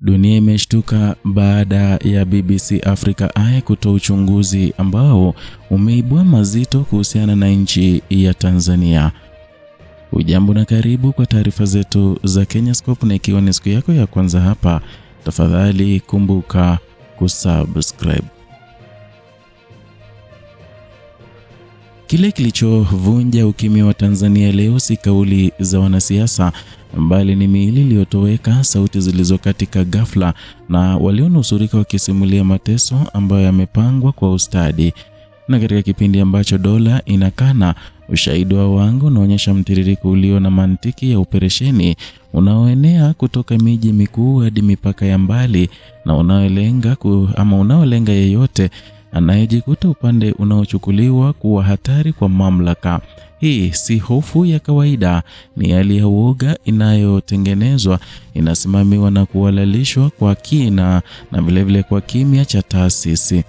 Dunia imeshtuka baada ya BBC Africa Eye kutoa uchunguzi ambao umeibua mazito kuhusiana na nchi ya Tanzania. Ujambo na karibu kwa taarifa zetu za Kenyascope, na ikiwa ni siku yako ya kwanza hapa, tafadhali kumbuka kusubscribe. Kile kilichovunja ukimya wa Tanzania leo si kauli za wanasiasa, bali ni miili iliyotoweka, sauti zilizokatika ghafla na walionusurika wakisimulia mateso ambayo yamepangwa kwa ustadi. Na katika kipindi ambacho dola inakana, ushahidi wa wangu unaonyesha mtiririko ulio na mantiki ya operesheni unaoenea kutoka miji mikuu hadi mipaka ya mbali, na unaolenga yeyote anayejikuta upande unaochukuliwa kuwa hatari kwa mamlaka. Hii si hofu ya kawaida, ni hali ya uoga inayotengenezwa, inasimamiwa na kuhalalishwa kwa kina na vilevile kwa kimya cha taasisi.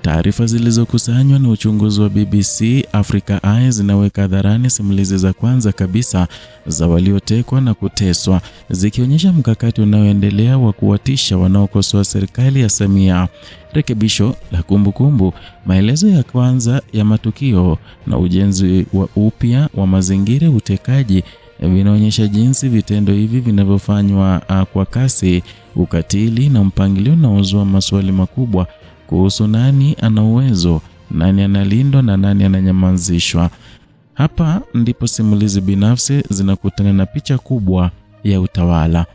Taarifa zilizokusanywa na uchunguzi wa BBC Africa Eye zinaweka hadharani simulizi za kwanza kabisa za waliotekwa na kuteswa, zikionyesha mkakati unaoendelea wa kuwatisha wanaokosoa serikali ya Samia. Rekebisho la kumbukumbu, maelezo ya kwanza ya matukio na ujenzi wa upya wa mazingira ya utekaji vinaonyesha jinsi vitendo hivi vinavyofanywa kwa kasi, ukatili na mpangilio unaozua maswali makubwa kuhusu nani ana uwezo, nani analindwa na nani ananyamazishwa. Hapa ndipo simulizi binafsi zinakutana na picha kubwa ya utawala.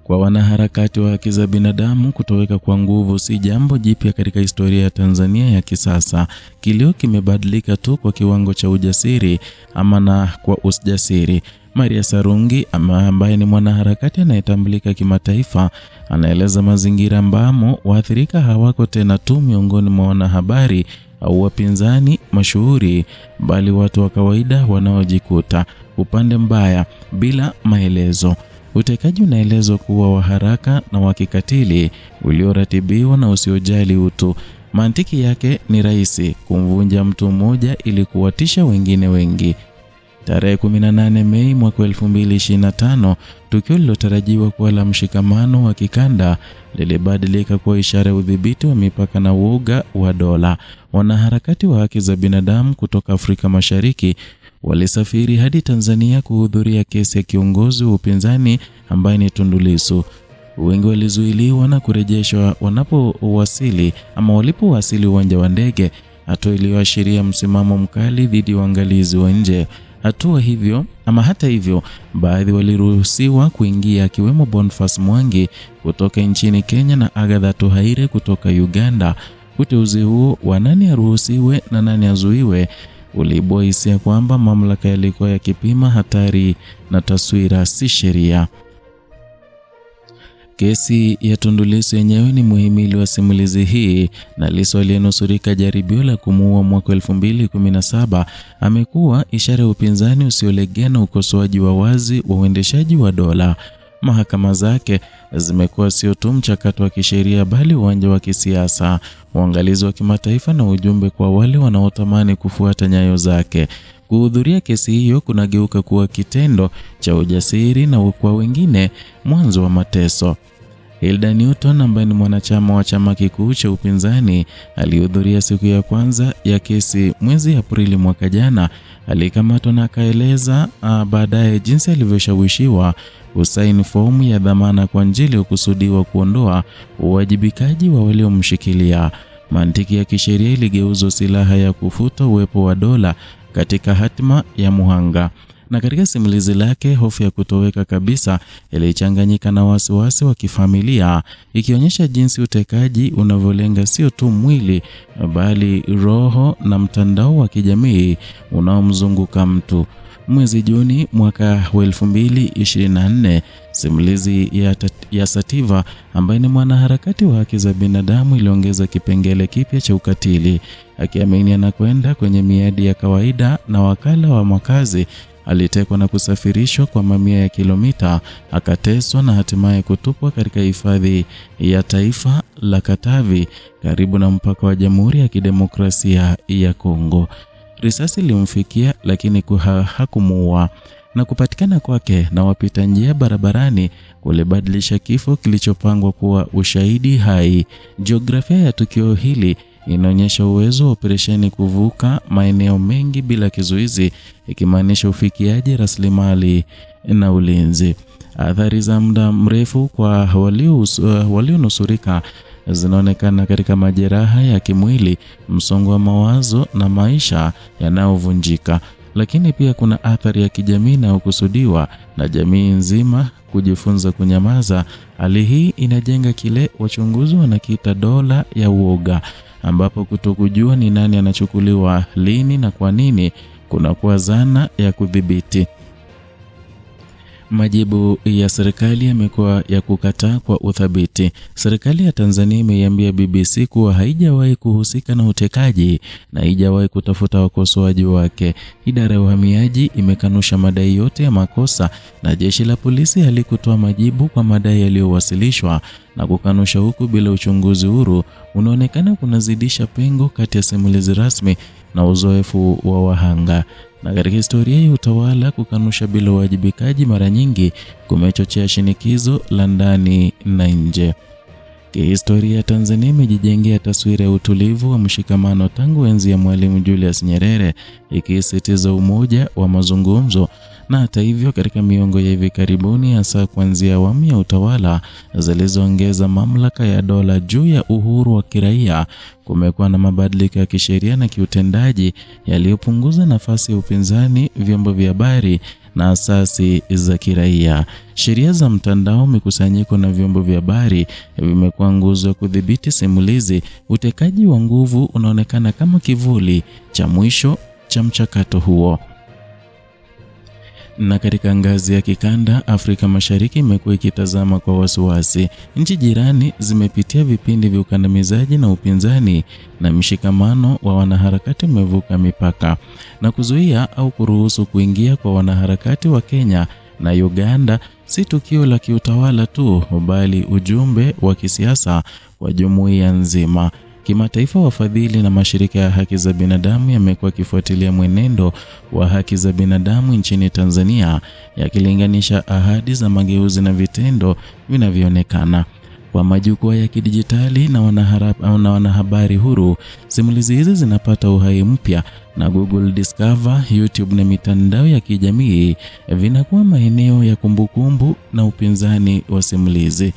Kwa wanaharakati wa haki za binadamu, kutoweka kwa nguvu si jambo jipya katika historia ya Tanzania ya kisasa. Kilio kimebadilika tu kwa kiwango cha ujasiri na kwa ujasiri. Maria Sarungi ambaye ni mwanaharakati anayetambulika kimataifa, anaeleza mazingira ambamo waathirika hawako tena tu miongoni mwa wanahabari au wapinzani mashuhuri, bali watu wa kawaida wanaojikuta upande mbaya bila maelezo. Utekaji unaelezwa kuwa wa haraka na wa kikatili, ulioratibiwa na usiojali utu. Mantiki yake ni rahisi: kumvunja mtu mmoja ili kuwatisha wengine wengi. Tarehe 18 Mei mwaka 2025, tukio lilotarajiwa kuwa la mshikamano wa kikanda lilibadilika kuwa ishara ya udhibiti wa mipaka na uoga wa dola. Wanaharakati wa haki za binadamu kutoka Afrika Mashariki walisafiri hadi Tanzania kuhudhuria kesi ya kiongozi wa upinzani ambaye ni Tundu Lissu. Wengi walizuiliwa na kurejeshwa walipowasili uwanja wa ndege, hatua iliyoashiria msimamo mkali dhidi ya uangalizi wa nje. Hata hivyo, baadhi waliruhusiwa kuingia, akiwemo Boniface Mwangi kutoka nchini Kenya na Agatha Tuhaire kutoka Uganda. Uteuzi huo wa nani aruhusiwe na nani azuiwe uliibua hisia kwamba mamlaka yalikuwa yakipima hatari na taswira, si sheria. Kesi ya Tundu Lissu yenyewe ni muhimili wa simulizi hii, na Lissu aliyenusurika jaribio la kumuua mwaka 2017 amekuwa ishara ya upinzani usiolegea na ukosoaji wa wazi wa uendeshaji wa dola. Mahakama zake zimekuwa sio tu mchakato wa kisheria, bali uwanja wa kisiasa, uangalizi wa kimataifa na ujumbe kwa wale wanaotamani kufuata nyayo zake. Kuhudhuria kesi hiyo kunageuka kuwa kitendo cha ujasiri na kwa wengine mwanzo wa mateso. Hilda Newton ambaye ni mwanachama wa chama kikuu cha upinzani alihudhuria siku ya kwanza ya kesi mwezi Aprili mwaka jana. Alikamatwa na akaeleza baadaye jinsi alivyoshawishiwa kusaini fomu ya dhamana kwa ajili ya kusudiwa kuondoa uwajibikaji wa waliomshikilia. Mantiki ya kisheria iligeuzwa silaha ya kufuta uwepo wa dola katika hatima ya muhanga. Na katika simulizi lake, hofu ya kutoweka kabisa ilichanganyika na wasiwasi wa kifamilia, ikionyesha jinsi utekaji unavyolenga sio tu mwili, bali roho na mtandao wa kijamii unaomzunguka mtu. Mwezi Juni mwaka 2024, simulizi ya Sativa ambaye ni mwanaharakati wa haki za binadamu iliongeza kipengele kipya cha ukatili, akiamini anakwenda kwenye miadi ya kawaida na wakala wa makazi. Alitekwa na kusafirishwa kwa mamia ya kilomita, akateswa na hatimaye kutupwa katika hifadhi ya taifa la Katavi karibu na mpaka wa Jamhuri ya Kidemokrasia ya Kongo. Risasi ilimfikia lakini hakumuua. na kupatikana kwake na wapita njia barabarani kulibadilisha kifo kilichopangwa kuwa ushahidi hai. Jiografia ya tukio hili inaonyesha uwezo wa operesheni kuvuka maeneo mengi bila kizuizi, ikimaanisha ufikiaji rasilimali na ulinzi. Athari za muda mrefu kwa walionusurika zinaonekana katika majeraha ya kimwili, msongo wa mawazo na maisha yanayovunjika. Lakini pia kuna athari ya kijamii inayokusudiwa na jamii nzima kujifunza kunyamaza. Hali hii inajenga kile wachunguzi wanakiita dola ya uoga, ambapo kutokujua ni nani anachukuliwa lini na kwa nini kunakuwa zana ya kudhibiti. Majibu ya serikali yamekuwa ya kukataa kwa uthabiti. Serikali ya Tanzania imeiambia BBC kuwa haijawahi kuhusika na utekaji na haijawahi kutafuta wakosoaji wake. Idara ya uhamiaji imekanusha madai yote ya makosa na jeshi la polisi halikutoa majibu kwa madai yaliyowasilishwa na kukanusha huku bila uchunguzi huru unaonekana kunazidisha pengo kati ya simulizi rasmi na uzoefu wa wahanga. Na katika historia ya utawala, kukanusha bila uwajibikaji mara nyingi kumechochea shinikizo la ndani na nje. Kihistoria, Tanzania imejijengea taswira ya utulivu wa mshikamano tangu enzi ya Mwalimu Julius Nyerere, ikisisitiza umoja wa mazungumzo. Na hata hivyo, katika miongo ya hivi karibuni, hasa kuanzia awamu ya utawala zilizoongeza mamlaka ya dola juu ya uhuru wa kiraia, kumekuwa na mabadiliko ya kisheria na kiutendaji yaliyopunguza nafasi ya upinzani, vyombo vya habari na asasi za kiraia. Sheria za mtandao, mikusanyiko na vyombo vya habari vimekuwa nguzo ya kudhibiti simulizi. Utekaji wa nguvu unaonekana kama kivuli cha mwisho cha mchakato huo. Na katika ngazi ya kikanda, Afrika Mashariki imekuwa ikitazama kwa wasiwasi. Nchi jirani zimepitia vipindi vya ukandamizaji na upinzani, na mshikamano wa wanaharakati umevuka mipaka na kuzuia au kuruhusu kuingia kwa wanaharakati wa Kenya na Uganda si tukio la kiutawala tu, bali ujumbe wa kisiasa kwa jumuiya nzima. Kimataifa, wafadhili na mashirika ya haki za binadamu yamekuwa kifuatilia mwenendo wa haki za binadamu nchini Tanzania, yakilinganisha ahadi za mageuzi na vitendo vinavyoonekana. Kwa majukwaa ya kidijitali na wanahabari huru, simulizi hizi zinapata uhai mpya, na Google Discover, YouTube na mitandao ya kijamii vinakuwa maeneo ya kumbukumbu na upinzani wa simulizi.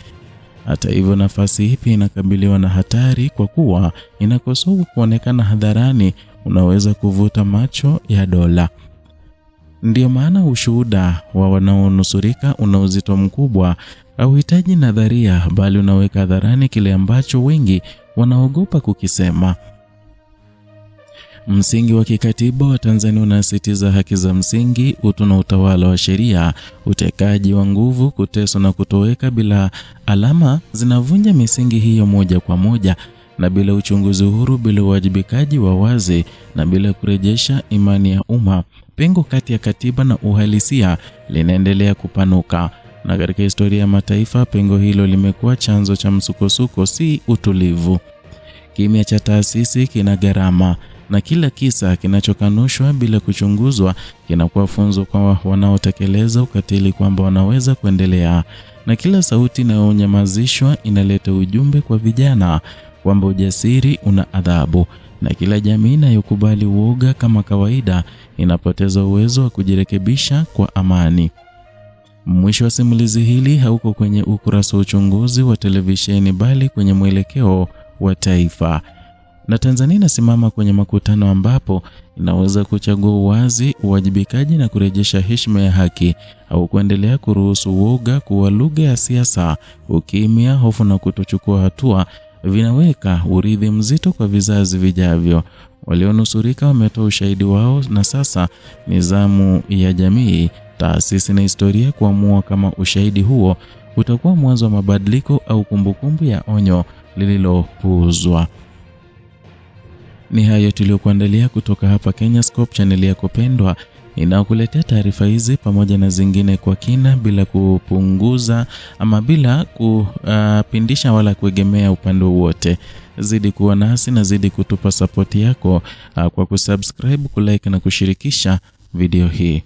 Hata hivyo, nafasi hii pia inakabiliwa na hatari, kwa kuwa inakosoa kuonekana hadharani unaweza kuvuta macho ya dola. Ndio maana ushuhuda wa wanaonusurika una uzito mkubwa. Hauhitaji nadharia, bali unaweka hadharani kile ambacho wengi wanaogopa kukisema. Msingi wa kikatiba wa Tanzania unasisitiza haki za msingi, utu na utawala wa sheria. Utekaji wa nguvu, kuteswa na kutoweka bila alama zinavunja misingi hiyo moja kwa moja, na bila uchunguzi huru, bila uwajibikaji wa wazi na bila kurejesha imani ya umma, pengo kati ya katiba na uhalisia linaendelea kupanuka. Na katika historia ya mataifa, pengo hilo limekuwa chanzo cha msukosuko, si utulivu. Kimya cha taasisi kina gharama, na kila kisa kinachokanushwa bila kuchunguzwa kinakuwa funzo kwa wanaotekeleza ukatili kwamba wanaweza kuendelea. Na kila sauti inayonyamazishwa inaleta ujumbe kwa vijana kwamba ujasiri una adhabu, na kila jamii inayokubali uoga kama kawaida inapoteza uwezo wa kujirekebisha kwa amani. Mwisho wa simulizi hili hauko kwenye ukurasa wa uchunguzi wa televisheni, bali kwenye mwelekeo wa taifa. Na Tanzania inasimama kwenye makutano ambapo inaweza kuchagua uwazi, uwajibikaji na kurejesha heshima ya haki, au kuendelea kuruhusu uoga kuwa lugha ya siasa. Ukimya, hofu na kutochukua hatua vinaweka urithi mzito kwa vizazi vijavyo. Walionusurika wametoa ushahidi wao, na sasa ni zamu ya jamii, taasisi na historia kuamua kama ushahidi huo utakuwa mwanzo wa mabadiliko au kumbukumbu ya onyo lililopuuzwa. Ni hayo tuliyokuandalia kutoka hapa Kenyascope, channel yako pendwa inayokuletea taarifa hizi pamoja na zingine kwa kina, bila kupunguza ama bila kupindisha wala kuegemea upande wote. Zidi kuwa nasi na zidi kutupa support yako kwa kusubscribe, kulike na kushirikisha video hii.